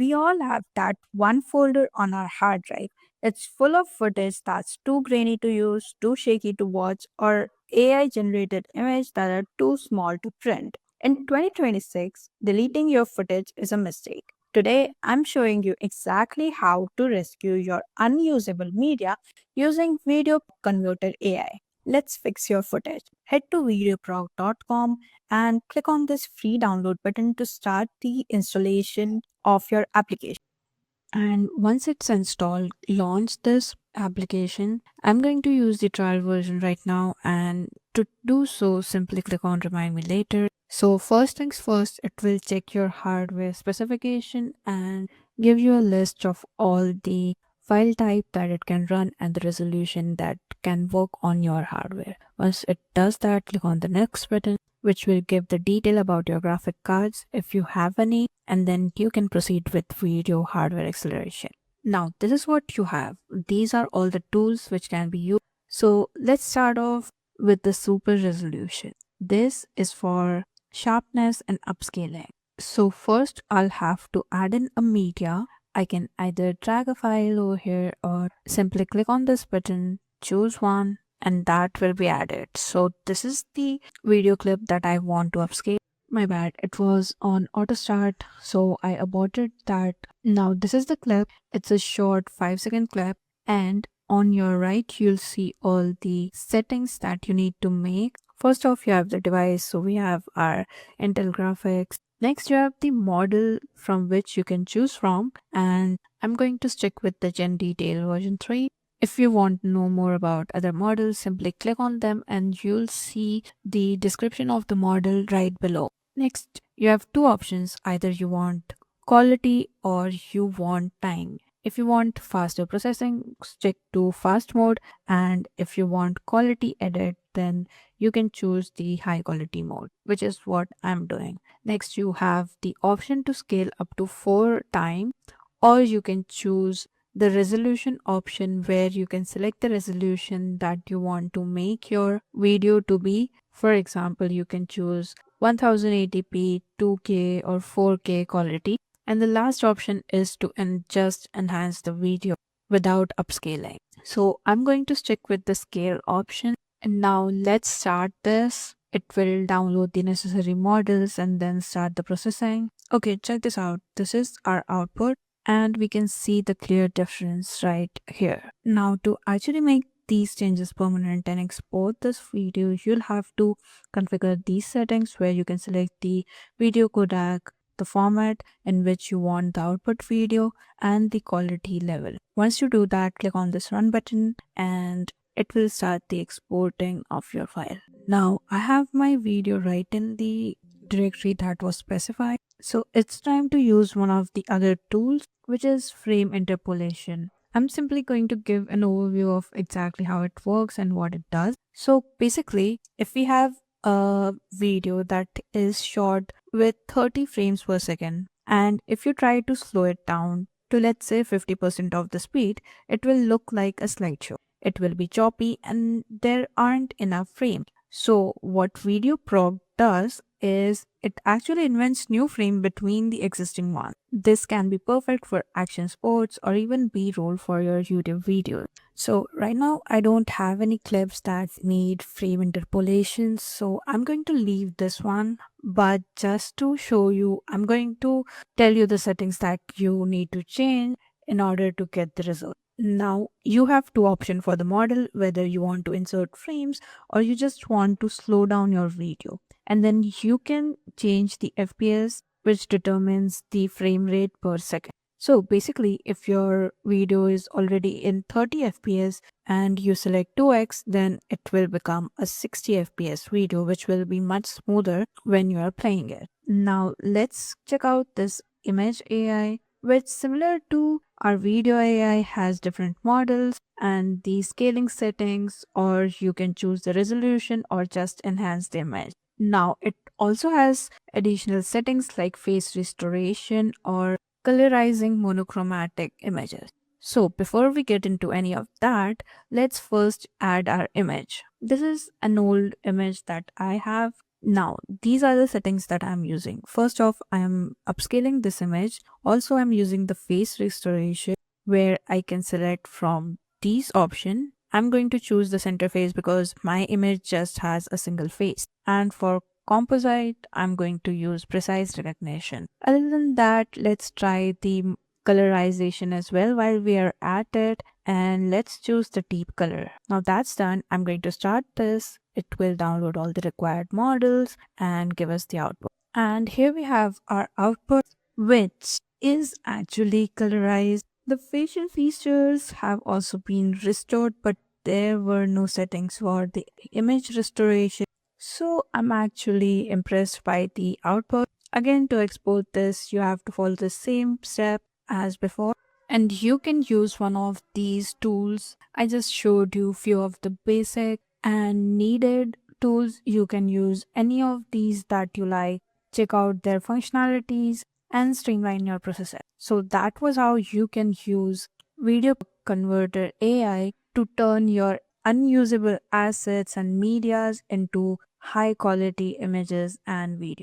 We all have that one folder on our hard drive. It's full of footage that's too grainy to use, too shaky to watch, or AI generated images that are too small to print. In 2026, deleting your footage is a mistake. Today, I'm showing you exactly how to rescue your unusable media using Video Converter AI. Let's fix your footage. Head to VideoProc.com and click on this free download button to start the installation of your application. And once it's installed, launch this application. I'm going to use the trial version right now, and to do so, simply click on Remind Me Later. So first things first, it will check your hardware specification and give you a list of all the file type that it can run and the resolution that can work on your hardware. Once it does that, click on the next button, which will give the detail about your graphic cards if you have any, and then you can proceed with video hardware acceleration. Now, this is what you have. These are all the tools which can be used. So let's start off with the super resolution. This is for sharpness and upscaling. So first I'll have to add in a media. I can either drag a file over here or simply click on this button, choose one, and that will be added. So this is the video clip that I want to upscale. My bad, it was on auto start, so I aborted that. Now this is the clip. It's a short 5-second clip, and on your right you'll see all the settings that you need to make. First off, you have the device, so we have our Intel graphics. Next, you have the model from which you can choose from, and I'm going to stick with the Gen Detail version 3. If you want to know more about other models, simply click on them and you'll see the description of the model right below. Next, you have two options. Either you want quality or you want time. If you want faster processing, stick to fast mode, and if you want quality edit, then you can choose the high quality mode, which is what I'm doing. Next, you have the option to scale up to 4 times, or you can choose the resolution option where you can select the resolution that you want to make your video to be. For example, you can choose 1080p, 2K or 4K quality. And the last option is to just enhance the video without upscaling. So I'm going to stick with the scale option. And now let's start this. It will download the necessary models and then start the processing. Okay, check this out. This is our output, and we can see the clear difference right here. Now to actually make these changes permanent and export this video, you'll have to configure these settings where you can select the video codec, the format in which you want the output video, and the quality level. Once you do that, click on this run button and it will start the exporting of your file. Now I have my video right in the directory that was specified. So it's time to use one of the other tools, which is frame interpolation. I'm simply going to give an overview of exactly how it works and what it does. So basically, if we have a video that is shot with 30 frames per second, and if you try to slow it down to, let's say, 50% of the speed, it will look like a slideshow. It will be choppy and there aren't enough frames. So what VideoProc does is it actually invents new frame between the existing one. This can be perfect for action sports or even B-roll for your YouTube video. So right now I don't have any clips that need frame interpolation, so I'm going to leave this one. But just to show you, I'm going to tell you the settings that you need to change in order to get the result. Now you have two options for the model, whether you want to insert frames or you just want to slow down your video. And then you can change the FPS, which determines the frame rate per second. So basically, if your video is already in 30 FPS and you select 2x, then it will become a 60 FPS video, which will be much smoother when you are playing it. Now let's check out this image AI, which similar to our video AI has different models and the scaling settings, or you can choose the resolution or just enhance the image. Now it also has additional settings like face restoration or colorizing monochromatic images. So before we get into any of that, let's first add our image. This is an old image that I have. Now, these are the settings that I'm using. First off, I am upscaling this image. Also, I'm using the face restoration where I can select from these option. I'm going to choose the center face because my image just has a single face. And for composite, I'm going to use precise recognition. Other than that, let's try the colorization as well while we are at it, and let's choose the deep color. Now that's done, I'm going to start this. It will download all the required models and give us the output. And here we have our output, which is actually colorized. The facial features have also been restored, but there were no settings for the image restoration. So I'm actually impressed by the output. Again, to export this, you have to follow the same step as before. And you can use one of these tools. I just showed you few of the basic and needed tools. You can use any of these that you like. Check out their functionalities and streamline your processor. So that was how you can use Video Converter AI to turn your unusable assets and medias into high quality images and videos.